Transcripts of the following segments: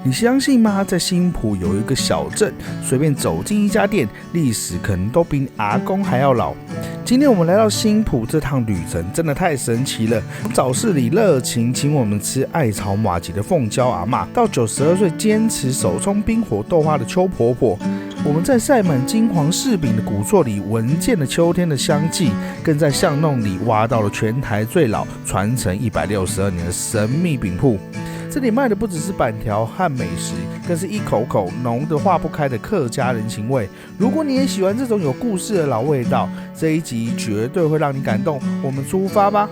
你相信吗？在新埔有一个小镇，随便走进一家店，历史可能都比你阿公还要老。今天我们来到新埔，这趟旅程真的太神奇了。早市里热情请我们吃爱炒麻糬的凤娇阿嬷，到92岁坚持手冲冰火豆花的邱婆婆。我们在晒满金黄柿饼的古厝里闻见了秋天的香气，更在巷弄里挖到了全台最老、传承162年的神秘饼铺。这里卖的不只是板条和美食，更是一口口浓得化不开的客家人情味。如果你也喜欢这种有故事的老味道，这一集绝对会让你感动。我们出发吧！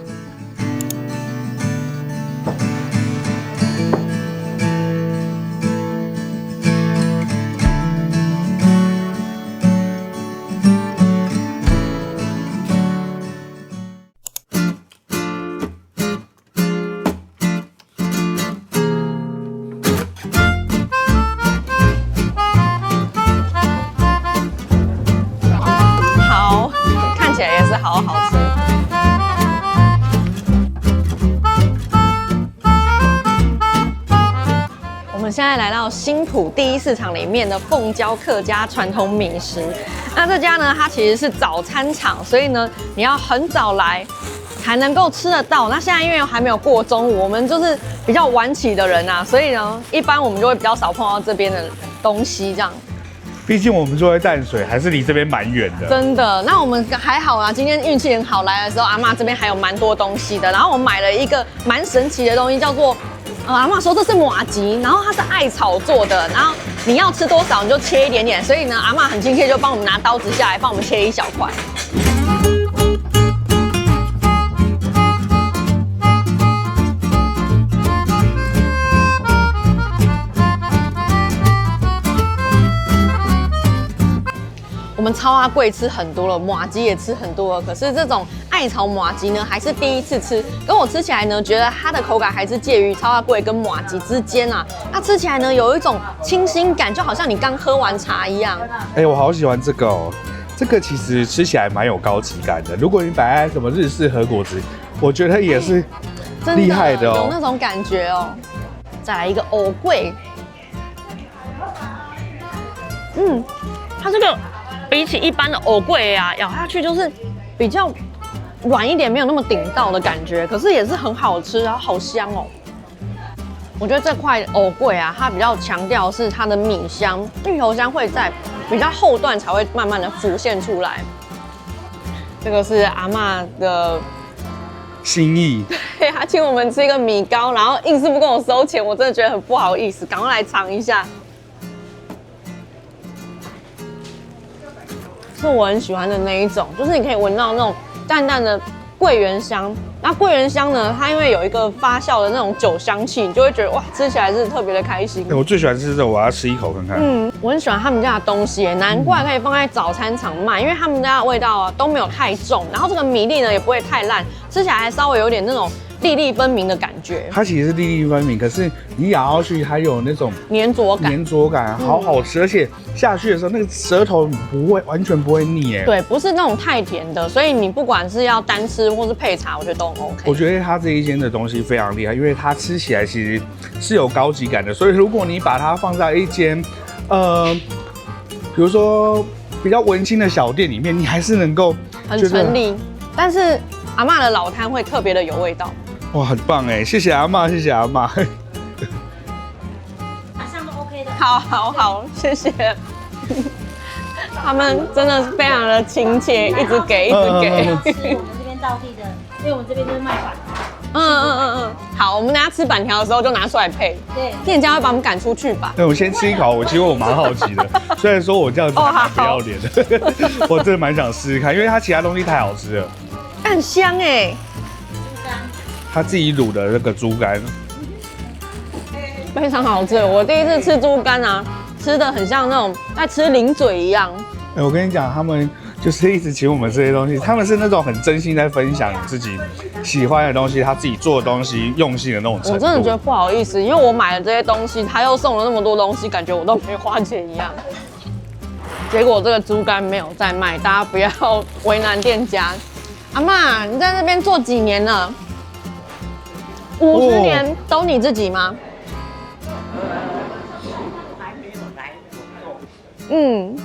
好好吃。我们现在来到新埔第一市场里面的凤娇客家传统米食。那这家呢，它其实是早餐场，所以呢，你要很早来才能够吃得到。那现在因为还没有过中午，我们就是比较晚起的人啊，所以呢，一般我们就会比较少碰到这边的东西这样。毕竟我们住在淡水，还是离这边蛮远的。真的，那我们还好啊，今天运气很好，来的时候阿嬷这边还有蛮多东西的。然后我买了一个蛮神奇的东西，叫做阿嬷说这是麻糬，然后它是艾草做的，然后你要吃多少你就切一点点，所以呢，阿嬷很亲切，就帮我们拿刀子下来，帮我们切一小块。我们超阿贵吃很多了，麻糬也吃很多了，可是这种艾草麻糬呢，还是第一次吃。跟我吃起来呢，觉得它的口感还是介于超阿贵跟麻糬之间啊。那吃起来呢，有一种清新感，就好像你刚喝完茶一样。我好喜欢这个哦。这个其实吃起来蛮有高级感的。如果你摆在什么日式和果子，我觉得也是厉害的哦，有那种感觉哦。再来一个藕桂，它这个。比起一般的藕桂啊，咬下去就是比较软一点，没有那么顶到的感觉，可是也是很好吃，然后好香哦。我觉得这块藕桂啊，它比较强调是它的米香，芋头香会在比较后段才会慢慢的浮现出来。这个是阿嬷的心意，对，她请我们吃一个米糕，然后硬是不跟我收钱，我真的觉得很不好意思，赶快来尝一下。是我很喜欢的那一种，就是你可以闻到那种淡淡的桂圆香。那桂圆香呢，它因为有一个发酵的那种酒香气，你就会觉得哇，吃起来是特别的开心。我最喜欢吃这个，我要吃一口看看。我很喜欢他们家的东西，难怪可以放在早餐场卖，因为他们家的味道啊都没有太重，然后这个米粒呢也不会太烂，吃起来还稍微有点那种粒粒分明的感觉。它其实是粒粒分明，可是你咬下去还有那种粘着感，好好吃，而且下去的时候那个舌头完全不会腻耶。对，不是那种太甜的，所以你不管是要单吃或是配茶，我觉得都很 OK。我觉得它这一间的东西非常厉害，因为它吃起来其实是有高级感的，所以如果你把它放在一间比如说比较文青的小店里面，你还是能够很成立，但是阿嬷的老摊会特别的有味道。哇，很棒哎！谢谢阿嬷，谢谢阿嬷。马上都 OK 的。好，谢谢。他们真的非常的亲切，一直给。吃我们这边道地的，因为我们这边就是卖板条。好，我们等下吃板条的时候就拿出来配。对，店家会把我们赶出去吧？那我先吃一口，其实我蛮好奇的。虽然说我这样子蛮不要脸的，我真的蛮想试试看，因为它其他东西太好吃了。很香哎。他自己卤的那个猪肝，非常好吃。我第一次吃猪肝啊，吃的很像那种在吃零嘴一样。我跟你讲，他们就是一直请我们这些东西，他们是那种很真心在分享自己喜欢的东西，他自己做的东西，用心的那种程度。我真的觉得不好意思，因为我买了这些东西，他又送了那么多东西，感觉我都没花钱一样。结果这个猪肝没有在卖，大家不要为难店家。阿嬷，你在那边做几年了？50年都你自己吗？嗯，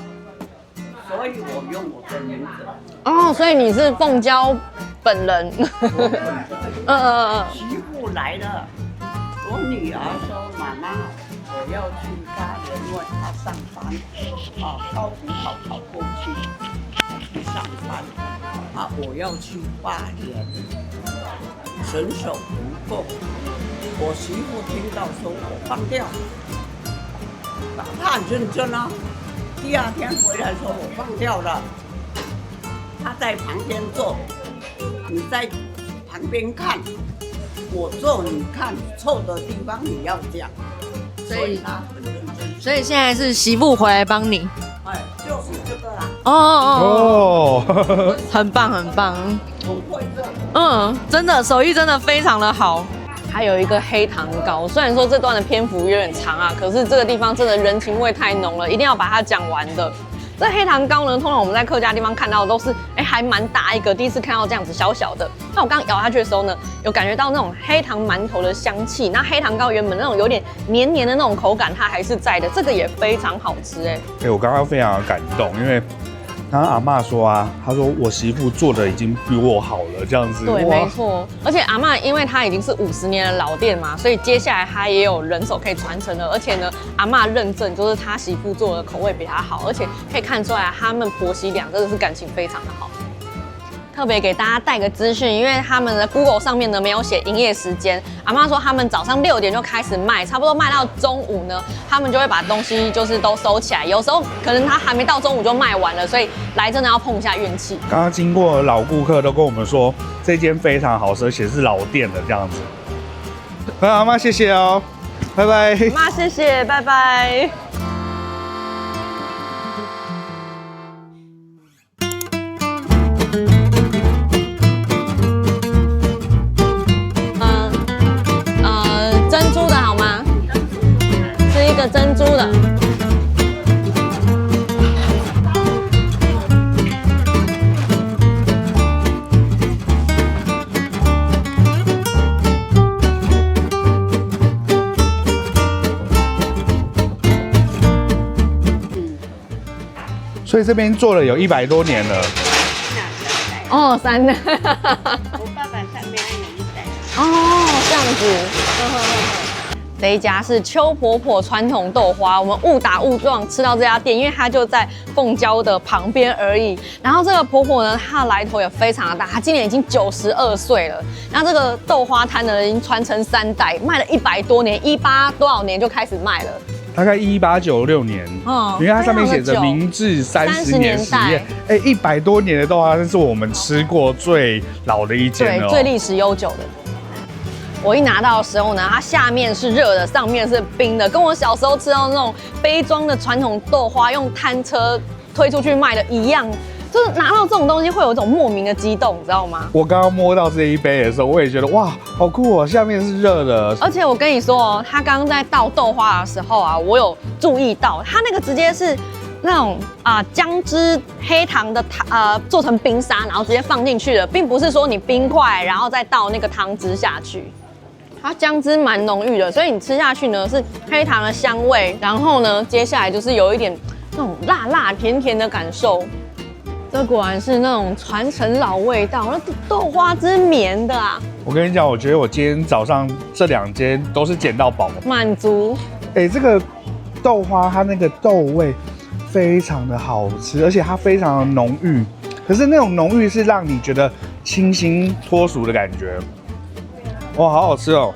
所以我用我的名字。哦，所以你是凤娇本人。媳妇来了，我女儿说：“妈妈，我要去花莲，因为她上班，高普跑过去上班，我要去花莲，人手不够。”我媳妇听到说我放掉，她很认真啊。第二天回来说我放掉了，她在旁边坐，你在旁边看，我做你看，错的地方你要讲，所以她很认真。所以现在是媳妇回来帮你。哎，就是这个啦。哦，很棒很棒。很会做。真的手艺真的非常的好。还有一个黑糖糕，虽然说这段的篇幅有点长啊，可是这个地方真的人情味太浓了，一定要把它讲完的。这黑糖糕呢，通常我们在客家地方看到的都是，还蛮大一个，第一次看到这样子小小的。那我刚咬下去的时候呢，有感觉到那种黑糖馒头的香气。那黑糖糕原本那种有点黏黏的那种口感，它还是在的，这个也非常好吃我刚刚非常的感动，因为刚刚阿嬷说啊，她说我媳妇做的已经比我好了，这样子。对，没错。而且阿嬷因为她已经是50年的老店嘛，所以接下来她也有人手可以传承了。而且呢，阿嬷认证就是她媳妇做的口味比她好，而且可以看出来他们婆媳俩真的是感情非常的好。特别给大家带个资讯，因为他们的 Google 上面呢没有写营业时间。阿嬷说他们早上6点就开始卖，差不多卖到中午呢，他们就会把东西就是都收起来。有时候可能他还没到中午就卖完了，所以来真的要碰一下运气。刚刚经过的老顾客都跟我们说，这间非常好吃，而且是老店的这样子。阿嬷谢谢哦，拜拜。阿嬷谢谢，拜拜。珍珠的好吗？是一个珍珠的。所以这边做了有100多年了。哦，3代。我爸爸上面还有1代。哦，这样子。这一家是邱婆婆传统豆花，我们误打误撞吃到这家店，因为它就在凤娇的旁边而已。然后这个婆婆呢，她的来头也非常的大，她今年已经92岁了。然后这个豆花摊呢，已经传承3代，卖了100多年，18多少年就开始卖了。大概1896年，因为它上面写着明治30年实验，100多年的豆花真是我们吃过最老的一间了，对，最历史悠久的。我一拿到的时候呢，它下面是热的，上面是冰的，跟我小时候吃到那种杯装的传统豆花用摊车推出去卖的一样。就是拿到这种东西会有一种莫名的激动，你知道吗？我刚刚摸到这一杯的时候，我也觉得哇，好酷哦，下面是热的。而且我跟你说哦，他刚刚在倒豆花的时候啊，我有注意到，他那个直接是那种姜汁黑糖的做成冰沙，然后直接放进去的，并不是说你冰块然后再倒那个汤汁下去。它姜汁蛮浓郁的，所以你吃下去呢是黑糖的香味，然后呢接下来就是有一点那种辣辣甜甜的感受。这果然是那种传承老味道，那豆花汁绵的啊！我跟你讲，我觉得我今天早上这2间都是捡到宝，满足。这个豆花它那个豆味非常的好吃，而且它非常的浓郁，可是那种浓郁是让你觉得清新脱俗的感觉。哇，好好吃哦！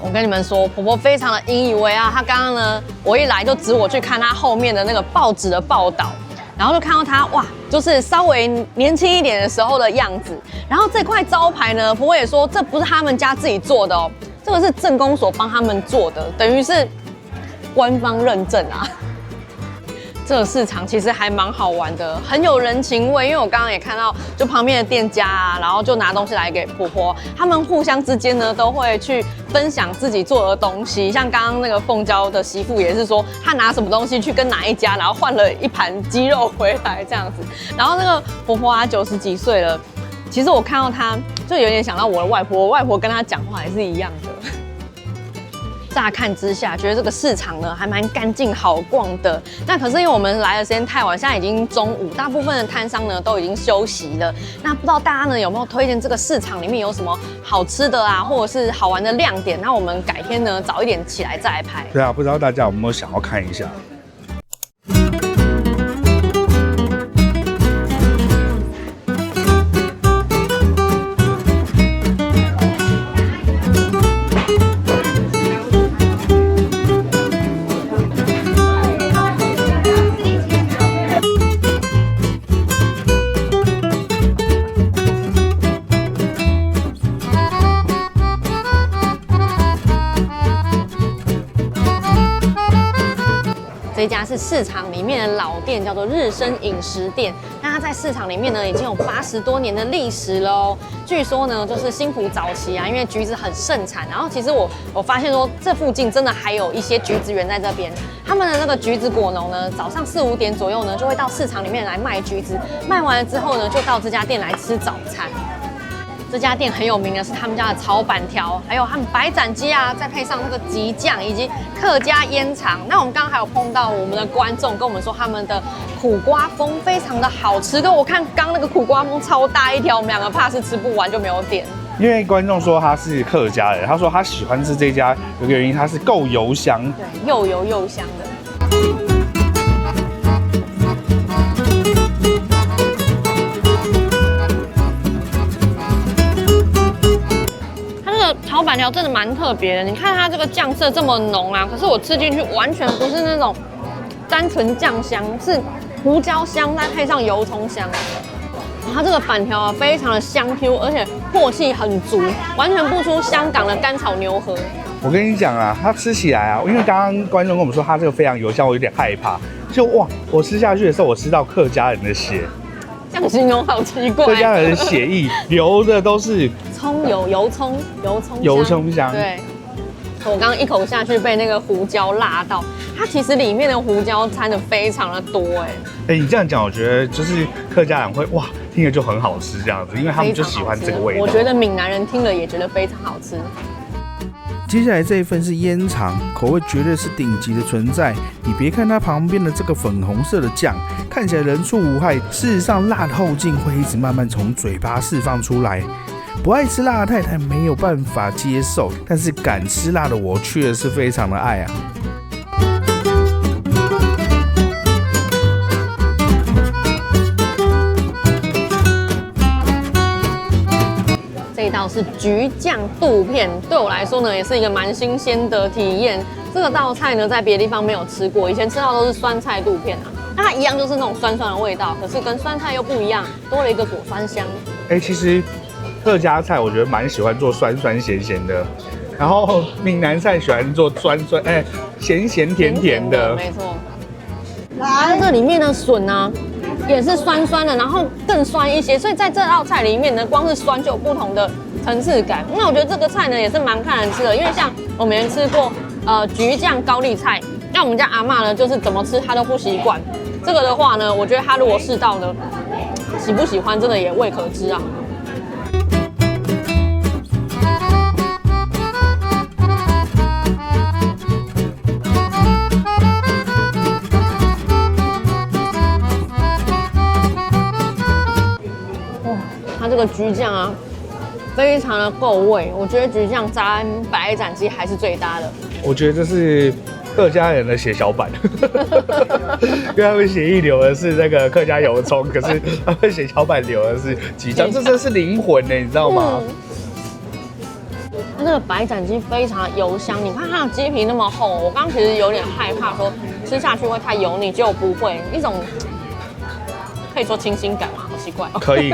我跟你们说，婆婆非常的引以为傲。她刚刚呢，我一来就指我去看她后面的那个报纸的报道。然后就看到它，哇，就是稍微年轻一点的时候的样子。然后这块招牌呢，婆婆也说这不是他们家自己做的哦，这个是镇公所帮他们做的，等于是官方认证啊。这个市场其实还蛮好玩的，很有人情味。因为我刚刚也看到，就旁边的店家啊，然后就拿东西来给婆婆，他们互相之间呢都会去分享自己做的东西。像刚刚那个凤娇的媳妇也是说，她拿什么东西去跟哪一家，然后换了一盘鸡肉回来这样子。然后那个婆婆啊90几岁了，其实我看到她就有点想到我的外婆，我外婆跟她讲话也是一样的。乍看之下，觉得这个市场呢还蛮干净好逛的。那可是因为我们来的时间太晚，现在已经中午，大部分的摊商呢都已经休息了。那不知道大家呢有没有推荐这个市场里面有什么好吃的啊，或者是好玩的亮点？那我们改天呢早一点起来再来拍。对啊，不知道大家有没有想要看一下？这一家是市场里面的老店，叫做日升饮食店。那它在市场里面呢，已经有80多年的历史了哦。据说呢，就是新埔早期啊，因为橘子很盛产，然后其实我发现说，这附近真的还有一些橘子园在这边。他们的那个橘子果农呢，早上4、5点左右呢，就会到市场里面来卖橘子，卖完了之后呢，就到这家店来吃早餐。这家店很有名的是他们家的炒板条，还有他们白斩鸡啊，再配上那个鸡酱以及客家烟肠。那我们刚刚还有碰到我们的观众跟我们说，他们的苦瓜风非常的好吃。可我看刚那个苦瓜风超大一条，我们两个怕是吃不完就没有点。因为观众说他是客家人，他说他喜欢吃这家有个原因，它是够油香，对，又油又香的。炒板条真的蛮特别的，你看它这个酱色这么浓啊，可是我吃进去完全不是那种单纯酱香，是胡椒香再配上油葱香。它这个板条啊非常的香 Q， 而且唾气很足，完全不出香港的干炒牛河。我跟你讲啊，它吃起来啊，因为刚刚观众跟我们说它这个非常油香，我有点害怕。就哇，我吃下去的时候，我吃到客家人的血。这样形容好奇怪。客家人的血液流的都是葱油、油葱香。对，我刚刚一口下去被那个胡椒辣到，它其实里面的胡椒掺的非常的多你这样讲，我觉得就是客家人会哇，听着就很好吃这样子，因为他们就喜欢这个味道。我觉得闽南人听了也觉得非常好吃。接下来这一份是烟肠，口味绝对是顶级的存在。你别看它旁边的这个粉红色的酱，看起来人畜无害，事实上辣的后劲会一直慢慢从嘴巴释放出来。不爱吃辣的太太没有办法接受，但是敢吃辣的我却是非常的爱啊。这一道是橘酱肚片，对我来说呢，也是一个蛮新鲜的体验。这个道菜呢，在别的地方没有吃过，以前吃到都是酸菜肚片啊，那它一样就是那种酸酸的味道，可是跟酸菜又不一样，多了一个果酸香。其实客家菜我觉得蛮喜欢做酸酸咸咸的，然后闽南菜喜欢做酸酸咸咸甜甜的，没错。来，这里面的笋啊，也是酸酸的，然后更酸一些，所以在这道菜里面呢，光是酸就有不同的层次感。那我觉得这个菜呢也是蛮看人吃的，因为像我们也吃过橘酱高丽菜，那我们家阿嬷呢就是怎么吃她都不习惯。这个的话呢，我觉得她如果试到呢，喜不喜欢真的也未可知啊。它这个橘酱啊，非常的够味，我觉得橘酱沾白斩鸡还是最搭的。我觉得这是客家人的血小板，因为他们血液流的是那个客家油葱，可是他们血小板流的是橘酱，这真是灵魂呢，你知道吗？它这个白斩鸡非常油香，你看它的鸡皮那么厚，我刚刚其实有点害怕说吃下去会太油腻，结果不会，一种可以说清新感嘛，好奇怪。可以。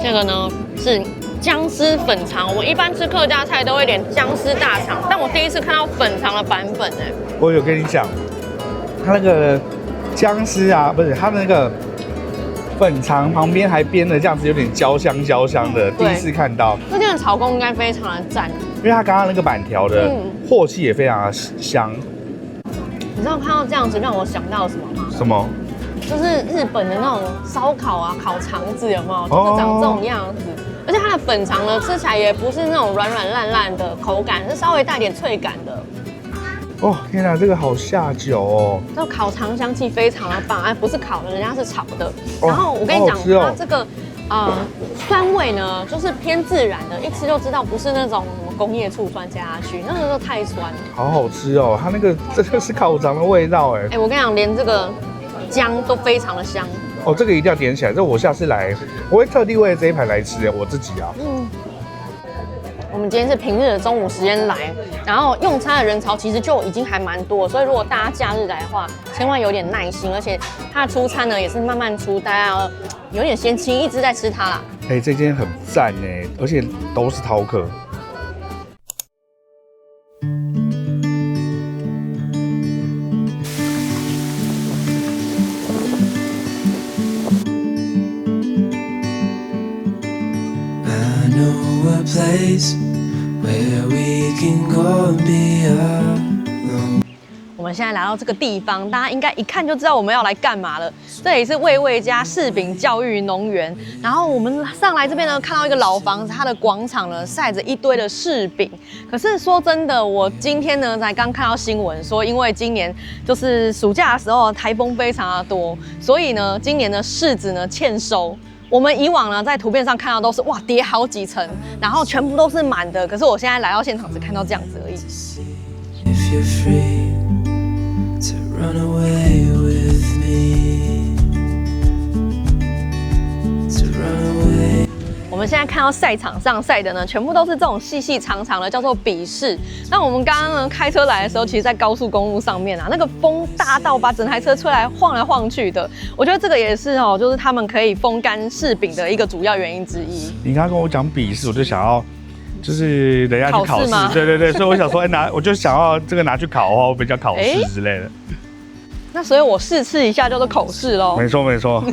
这个呢是姜丝粉肠，我们一般吃客家菜都会点姜丝大肠，但我第一次看到粉肠的版本我有跟你讲，它那个姜丝啊，不是它那个粉肠旁边还编了这样子，有点焦香的，第一次看到。这间的炒工应该非常的赞，因为它刚刚那个板条的镬气也非常的香。你知道看到这样子让我想到什么吗？什么？就是日本的那种烧烤啊，烤肠子有没有？就是长这种样子。而且它的粉肠呢，吃起来也不是那种软烂的口感，是稍微带点脆感的。哦，天哪，这个好下酒哦！这烤肠香气非常的棒，哎，不是烤的，人家是炒的。然后我跟你讲，它这个酸味呢，就是偏自然的，一吃就知道不是那种工业醋酸加下去，那个都太酸了。好好吃哦，它那个真的是烤肠的味道哎。哎，我跟你讲，连这个姜都非常的香。哦，这个一定要点起来，这我下次来，我会特地为了这一盘来吃我自己啊。我们今天是平日的中午时间来，然后用餐的人潮其实就已经还蛮多，所以如果大家假日来的话，千万有点耐心，而且它的出餐呢也是慢慢出，大家要有点先轻一直在吃它啦。哎，这间很赞哎，而且都是饕客。我们现在来到这个地方，大家应该一看就知道我们要来干嘛了。这里是味味家柿饼教育农园，然后我们上来这边呢，看到一个老房子，它的广场呢晒着一堆的柿饼。可是说真的，我今天呢才刚看到新闻说，因为今年就是暑假的时候台风非常的多，所以呢今年的柿子呢欠收。我们以往呢，在图片上看到都是哇叠好几层，然后全部都是满的。可是我现在来到现场只看到这样子而已。我们现在看到赛场上晒的呢，全部都是这种细细长长的，叫做笔柿。那我们刚刚呢开车来的时候，其实在高速公路上面啊，那个风大到把整台车吹来晃来晃去的。我觉得这个也是哦，就是他们可以风干柿饼的一个主要原因之一。你刚刚跟我讲笔试，我就想要，就是人家去考试，对，所以我想说，我就想要这个拿去考哦，比较考试之类的。那所以我试吃一下叫做口试咯。没错。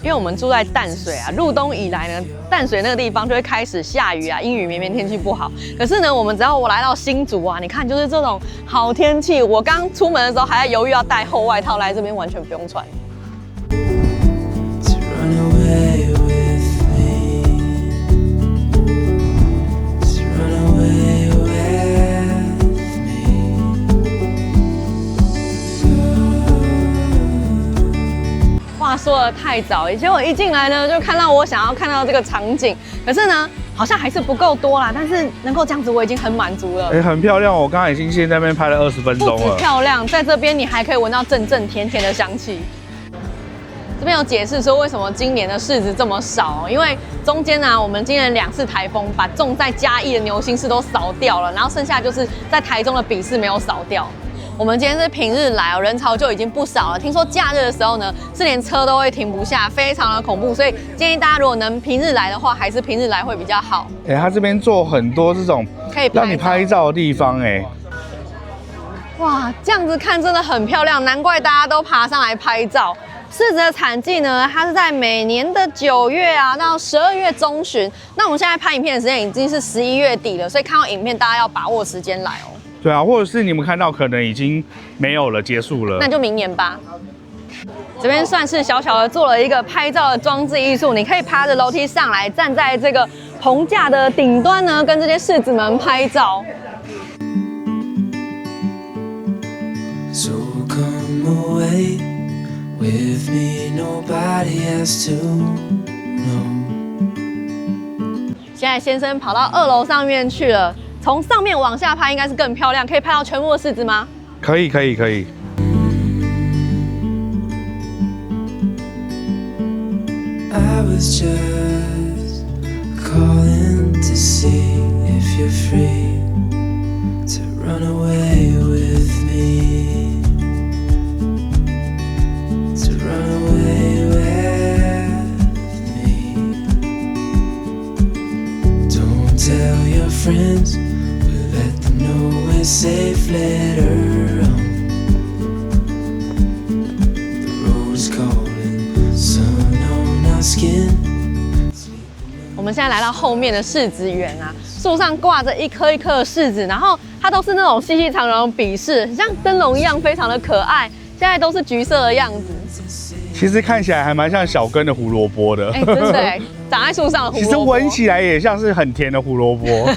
因为我们住在淡水啊，入冬以来呢，淡水那个地方就会开始下雨啊，阴雨绵绵，天气不好。可是呢，我来到新竹啊，你看就是这种好天气，我刚出门的时候还在犹豫要带厚外套，来这边完全不用穿。话说的太早，以前我一进来呢，就看到我想要看到这个场景，可是呢，好像还是不够多啦。但是能够这样子，我已经很满足了。很漂亮，我刚刚已经先在那边拍了20分钟了。不止漂亮，在这边你还可以闻到阵阵甜甜的香气。这边有解释说为什么今年的柿子这么少，因为中间啊，我们今年2次台风把种在嘉义的牛心柿都扫掉了，然后剩下就是在台中的笔柿没有扫掉。我们今天是平日来哦，人潮就已经不少了。听说假日的时候呢，是连车都会停不下，非常的恐怖。所以建议大家如果能平日来的话，还是平日来会比较好。他这边做很多这种可以让你拍照的地方哇，这样子看真的很漂亮，难怪大家都爬上来拍照。柿子的产季呢，它是在每年的9月啊到12月中旬。那我们现在拍影片的时间已经是11月底了，所以看到影片大家要把握时间来哦。对啊，或者是你们看到可能已经没有了，结束了，那就明年吧。这边算是小小的做了一个拍照的装置艺术，你可以爬着楼梯上来，站在这个棚架的顶端呢，跟这些柿子们拍照。So come away with me, nobody has to know. 现在先生跑到2楼上面去了。从上面往下拍应该是更漂亮，可以拍到全部的柿子吗？可以。I was just calling to see if you're free to run away with me, to run away with me. Don't tell your friends. Let them know we're safe later on. The road's calling, sun 们现在来到后面的柿子园啊，树上挂着一颗一颗的柿子，然后它都是那种细细长长的笔柿，很像灯笼一样，非常的可爱。现在都是橘色的样子，其实看起来还蛮像小根的胡萝卜的。哎，真的哎，长在树上的胡萝卜。其实闻起来也像是很甜的胡萝卜。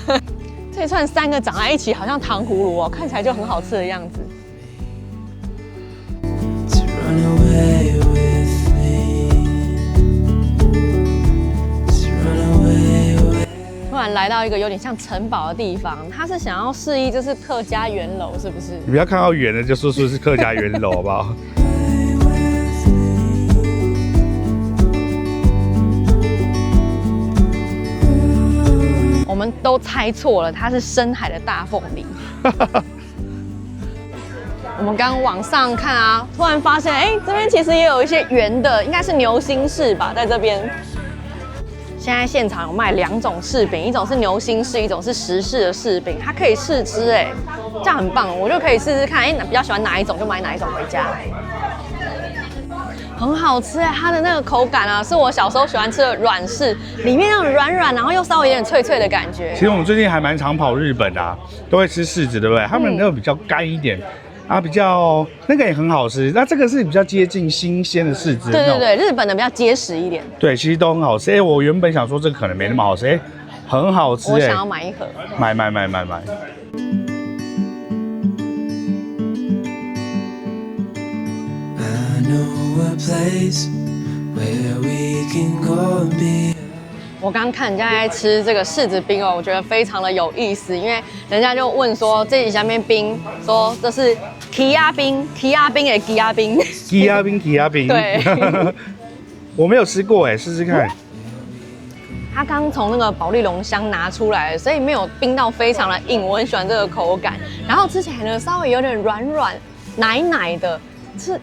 这一串3个长在一起，好像糖葫芦哦，看起来就很好吃的样子。突然来到一个有点像城堡的地方，他是想要示意这是客家圆楼，是不是？你不要看到圆的就说是客家圆楼，好不好？我们都猜错了，它是深海的大凤梨。我们刚往上看啊，突然发现，哎，这边其实也有一些圆的，应该是牛心柿吧，在这边。现在现场有卖2种柿饼，一种是牛心柿，一种是石柿的柿饼，它可以试吃，哎，这样很棒，我就可以试试看，哎，比较喜欢哪一种就买哪一种回家。很好吃哎，它的那个口感啊，是我小时候喜欢吃的软柿，里面那种软软，然后又稍微有点脆脆的感觉。其实我们最近还蛮常跑日本啊，都会吃柿子，对不对？他们那个比较干一点。啊，比较那个也很好吃，那这个是比较接近新鲜的柿子。对对对，日本的比较结实一点。对，其实都很好吃。哎，我原本想说这个可能没那么好吃，哎，很好吃。我想要买一盒。买。我刚看人家在吃这个柿子冰哦，我觉得非常的有意思，因为人家就问说这里下面冰，说这是奇亚冰，奇亚冰的奇亚冰，奇亚冰，奇亚冰。对，我没有吃过哎，试试看。它刚从那个保丽龙箱拿出来，所以没有冰到非常的硬，我很喜欢这个口感。然后吃起来呢，稍微有点软软奶奶的，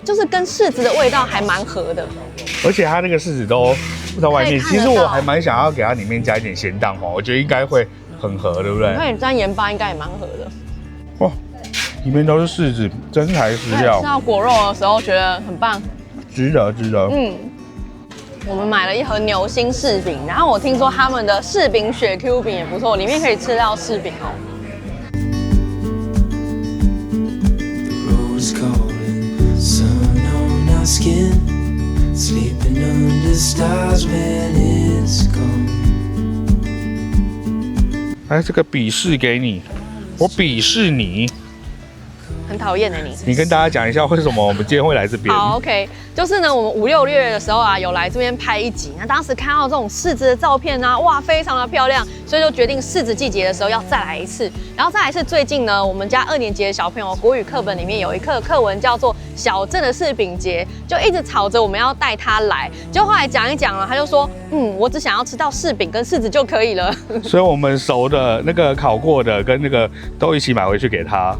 就是跟柿子的味道还蛮合的。而且它那个柿子都在外面，其实我还蛮想要给它里面加一点咸蛋黄，我觉得应该会很合，对不对？那你沾盐巴应该也蛮合的。哇，里面都是柿子，真材实料。吃到果肉的时候觉得很棒，值得。我们买了一盒牛心柿饼，然后我听说他们的柿饼雪 Q 饼也不错，里面可以吃到柿饼哦。Sleeping under stars when it's gone。来，这个笔试给你，我鄙视你。很讨厌的你。你跟大家讲一下为什么我们今天会来这边。好 ，OK， 就是呢，我们5、6月的时候啊，有来这边拍一集。那当时看到这种柿子的照片啊，哇，非常的漂亮，所以就决定柿子季节的时候要再来一次。然后再来是最近呢，我们家2年级的小朋友国语课本里面有一课课文叫做《小镇的柿饼节》，就一直吵着我们要带他来。就后来讲一讲了，他就说，我只想要吃到柿饼跟柿子就可以了。所以我们熟的那个烤过的跟那个都一起买回去给他。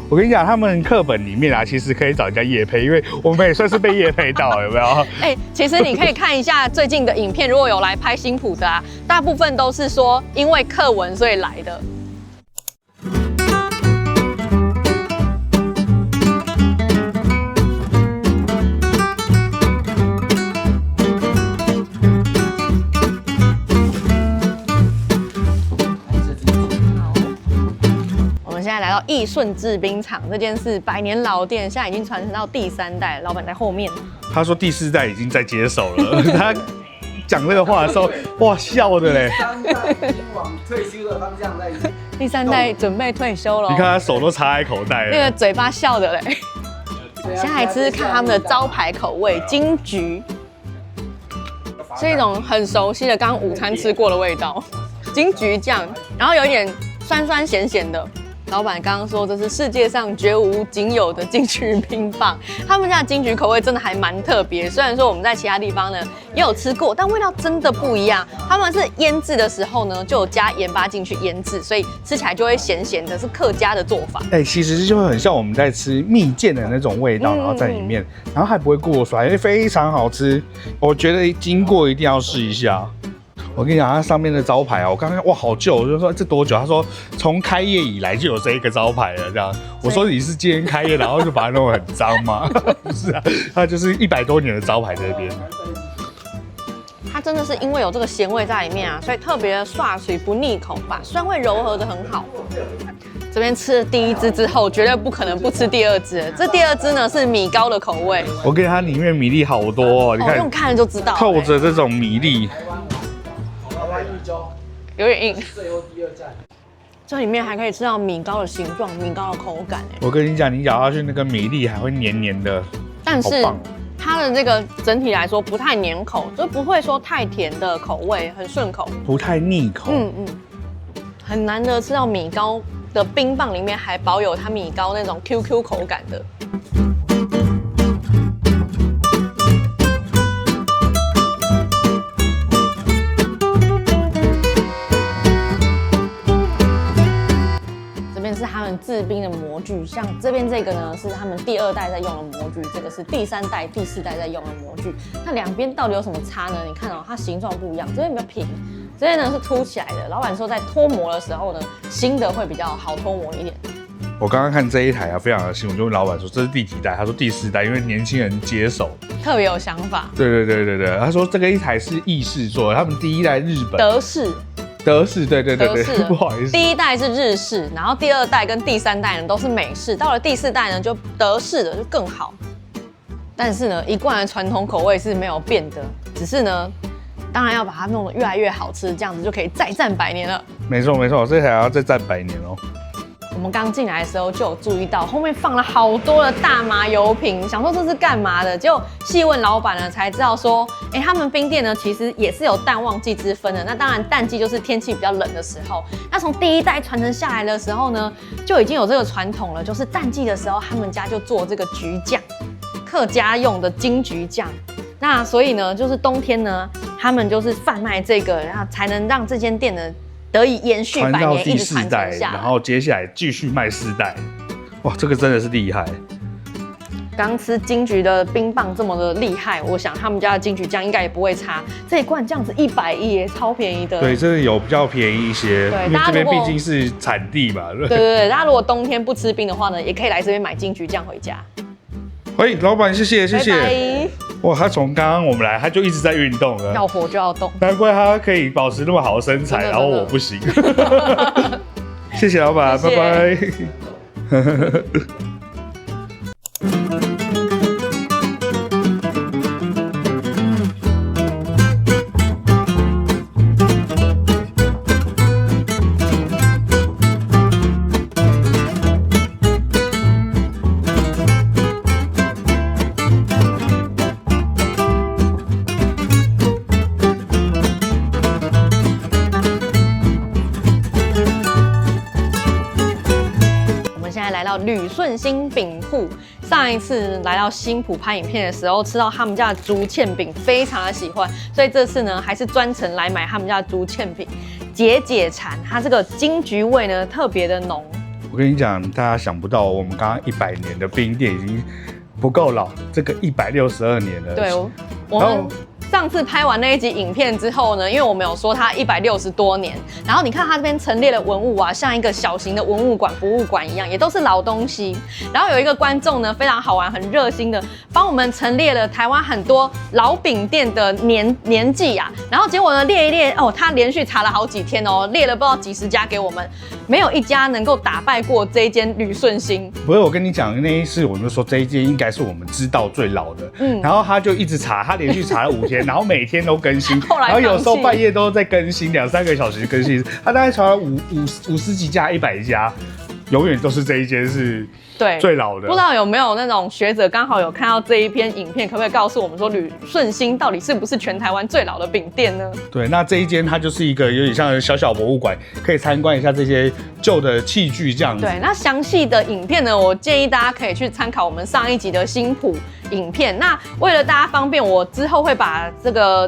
我跟你讲，他们课本里面啊，其实可以找人家业配，因为我们也算是被业配到，有没有？哎，其实你可以看一下最近的影片，如果有来拍新埔的啊，大部分都是说因为课文所以来的。来到义顺制冰厂，这间是100年老店，现在已经传承到第3代，老板在后面。他说第4代已经在接手了。他讲这个话的时候，哇，笑的嘞。第3代已经往退休的方向在。第3代准备退休了。你看他手都插在口袋了，那个嘴巴笑的嘞。现在来吃吃看他们的招牌口味金桔，是一种很熟悉的刚午餐吃过的味道，金桔酱，然后有一点酸酸咸咸的。老板刚刚说这是世界上绝无仅有的金桔冰棒，他们家的金桔口味真的还蛮特别。虽然说我们在其他地方呢也有吃过，但味道真的不一样。他们是腌制的时候呢就有加盐巴进去腌制，所以吃起来就会咸咸的，是客家的做法。哎，其实就会很像我们在吃蜜饯的那种味道，然后在里面，然后还不会过酸，非常好吃。我觉得经过一定要试一下。我跟你讲，它上面的招牌啊，我刚刚哇好旧，我就说这多久？他说从开业以来就有这一个招牌了，这样。我说你是今天开业，然后就把它弄得很脏吗？不是啊，它就是100多年的招牌在这边。它真的是因为有这个咸味在里面啊，所以特别的刷水不腻口，把酸味柔和的很好。这边吃了第一支之后，绝对不可能不吃第二支。这第二支呢是米糕的口味，我跟它里面米粒好多哦，你看，用看了就知道，透着这种米粒，有点硬。最后第2站。这里面还可以吃到米糕的形状、米糕的口感哎。我跟你讲，你咬下去那个米粒还会黏黏的，但是好棒它的这个整体来说不太黏口，就不会说太甜的口味，很顺口，不太腻口。很难得吃到米糕的冰棒里面还保有它米糕那种 QQ 口感的。是他们制冰的模具，像这边这个呢是他们第2代在用的模具，这个是第3代、第4代在用的模具。那两边到底有什么差呢？你看哦，它形状不一样，这边比较平，这边呢是凸起来的。老板说在脱模的时候呢，新的会比较好脱模一点。我刚刚看这一台啊，非常的新，我就问老板说这是第几代？他说第4代，因为年轻人接手，特别有想法。对，他说这个一台是意式做的，他们第1代日本德式，对，德式不好意思，第1代是日式，然后第2代跟第3代呢都是美式，到了第4代呢就德式的就更好。但是呢，一贯的传统口味是没有变的，只是呢，当然要把它弄得越来越好吃，这样子就可以再战100年了。没错，这台要再战100年哦。我们刚进来的时候就有注意到后面放了好多的大麻油瓶，想说这是干嘛的，结果细问老板呢才知道说，他们冰店呢其实也是有淡旺季之分的。那当然淡季就是天气比较冷的时候。那从第1代传承下来的时候呢，就已经有这个传统了，就是淡季的时候他们家就做这个橘酱，客家用的金橘酱。那所以呢，就是冬天呢，他们就是贩卖这个，然后才能让这间店呢得以延续100年，一直传承下来。然后接下来继续卖4代，哇，这个真的是厉害。刚吃金桔的冰棒这么的厉害，我想他们家的金桔酱应该也不会差。这一罐这样子110耶，超便宜的。对，真的有比较便宜一些，因为这边毕竟是产地嘛。对，大家如果冬天不吃冰的话呢，也可以来这边买金桔酱回家。喂，老板，谢谢。拜拜。哇，他从刚刚我们来，他就一直在运动了，要活就要动，难怪他可以保持那么好的身材，然后我不行。谢谢老板，拜拜。旅顺兴饼铺，上一次来到新埔拍影片的时候，吃到他们家的竹堑饼，非常的喜欢，所以这次呢，还是专程来买他们家的竹堑饼，解馋。它这个金桔味呢，特别的浓。我跟你讲，大家想不到，我们刚刚100年的冰店已经不够老，这个162年了。对，我们上次拍完那一集影片之后呢，因为我们有说它160多年，然后你看它这边陈列的文物啊，像一个小型的文物馆、博物馆一样，也都是老东西。然后有一个观众呢，非常好玩、很热心的帮我们陈列了台湾很多老饼店的年纪啊。然后结果呢，列一列哦，他连续查了好几天哦，列了不知道几十家给我们，没有一家能够打败过这一间旅顺兴。不是，我跟你讲，那一次我们就说这一间应该是我们知道最老的，然后他就一直查，他连续查了5天。然后每天都更新，然后有时候半夜都在更新，2、3个小时更新。他大概查了50几家、100家，永远都是这一间是最老的。不知道有没有那种学者刚好有看到这一篇影片，可不可以告诉我们说旅顺兴到底是不是全台湾最老的饼店呢？对，那这一间它就是一个有点像小博物馆，可以参观一下这些旧的器具这样子。对，那详细的影片呢，我建议大家可以去参考我们上一集的新埔影片。那为了大家方便，我之后会把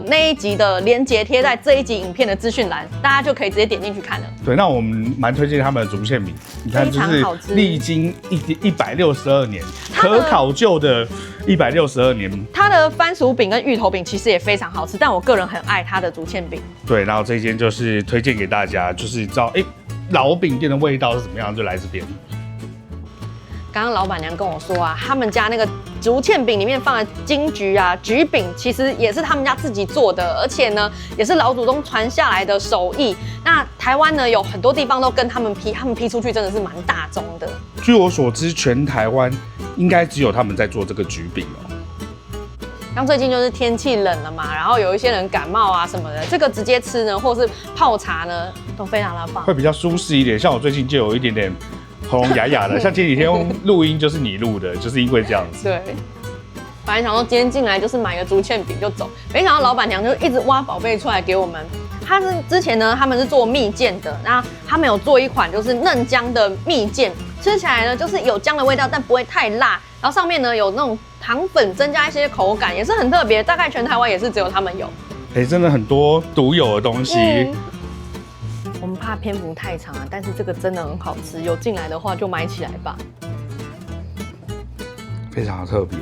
那一集的连结贴在这一集影片的资讯栏，大家就可以直接点进去看了。对，那我们蛮推荐他们的竹堑饼，你看就是历经162年，可考究的162年。它的番薯饼跟芋头饼其实也非常好吃，但我个人很爱它的竹堑饼。对，然后这一间就是推荐给大家，就是知道老饼店的味道是怎么样，就来这边。刚刚老板娘跟我说啊，他们家那个竹堑饼里面放的金桔啊、桔饼，其实也是他们家自己做的，而且呢，也是老祖宗传下来的手艺。那台湾呢，有很多地方都跟他们批出去真的是蛮大宗的。据我所知，全台湾应该只有他们在做这个桔饼哦。像最近就是天气冷了嘛，然后有一些人感冒啊什么的，这个直接吃呢，或是泡茶呢，都非常的棒，会比较舒适一点。像我最近就有一点点喉咙哑哑的，像前几天录音就是你录的，就是因为这样子。对。本来想说今天进来就是买个竹堑饼就走，没想到老板娘就一直挖宝贝出来给我们。之前呢，他们是做蜜饯的，那他们有做一款就是嫩姜的蜜饯，吃起来呢就是有姜的味道，但不会太辣。然后上面呢有那种糖粉，增加一些口感，也是很特别。大概全台湾也是只有他们有。真的很多独有的东西。我们怕篇幅太长啊，但是这个真的很好吃，有进来的话就买起来吧。非常的特别。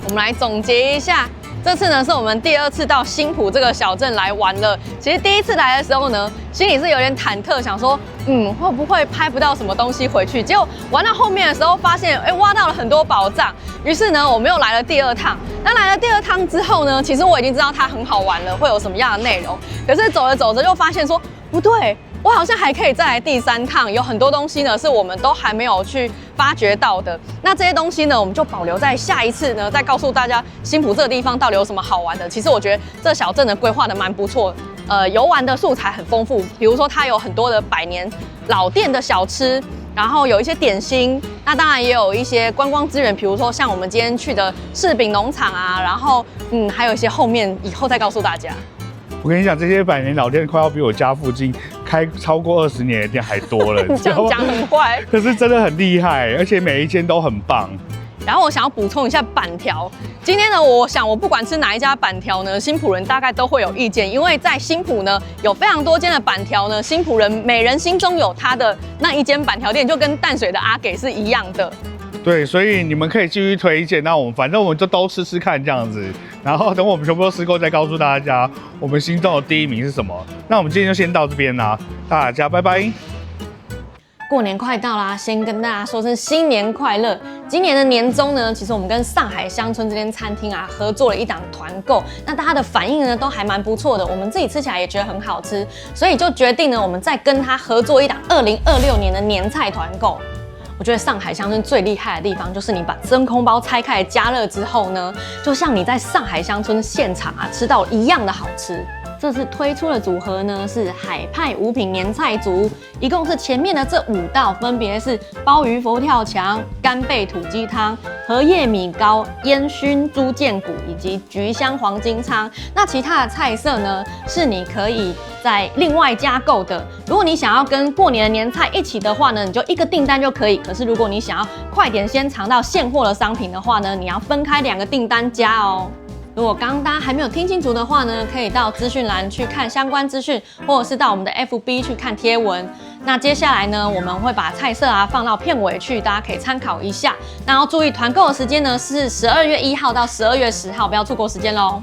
我们来总结一下，这次呢是我们第2次到新埔这个小镇来玩了。其实第1次来的时候呢，心里是有点忐忑，想说，会不会拍不到什么东西回去？结果玩到后面的时候，发现，挖到了很多宝藏。于是呢，我们又来了第2趟。那来了第2趟之后呢，其实我已经知道它很好玩了，会有什么样的内容。可是走着走着就发现说，不对。我好像还可以再来第3趟，有很多东西呢是我们都还没有去发掘到的。那这些东西呢，我们就保留在下一次呢，再告诉大家新埔这个地方到底有什么好玩的。其实我觉得这小镇的规划的蛮不错，游玩的素材很丰富，比如说它有很多的100年老店的小吃，然后有一些点心，那当然也有一些观光资源，比如说像我们今天去的柿饼农场啊，然后还有一些后面以后再告诉大家。我跟你讲，这些100年老店快要比我家附近开超过20年的店还多了。这样讲很坏，可是真的很厉害，而且每一间都很棒。然后我想要补充一下板条，今天呢，我想我不管吃哪一家板条呢，新埔人大概都会有意见，因为在新埔呢有非常多间的板条呢，新埔人每人心中有他的那一间板条店，就跟淡水的阿给是一样的。对，所以你们可以继续推荐，那反正我们就都吃吃看这样子，然后等我们全部都吃过再告诉大家我们心中的第1名是什么。那我们今天就先到这边啦，大家拜拜。过年快到啦，先跟大家说声新年快乐。今年的年中呢，其实我们跟上海乡村这间餐厅啊合作了一档团购，那大家的反应呢都还蛮不错的，我们自己吃起来也觉得很好吃，所以就决定呢，我们再跟他合作一档2026年的年菜团购。我觉得上海乡村最厉害的地方，就是你把真空包拆开来加热之后呢，就像你在上海乡村现场啊吃到一样的好吃。这次推出的组合呢是海派5品年菜组，一共是前面的这5道，分别是鲍鱼佛跳墙、干贝土鸡汤、荷叶米糕、烟熏猪腱骨以及菊香黄金汤。那其他的菜色呢，是你可以再另外加购的。如果你想要跟过年的年菜一起的话呢，你就一个订单就可以。可是如果你想要快点先尝到现货的商品的话呢，你要分开2个订单加哦。如果刚刚大家还没有听清楚的话呢，可以到资讯栏去看相关资讯，或者是到我们的 FB 去看贴文。那接下来呢，我们会把菜色啊放到片尾去，大家可以参考一下。那要注意团购的时间呢是12月1号到12月10号，不要错过时间喽。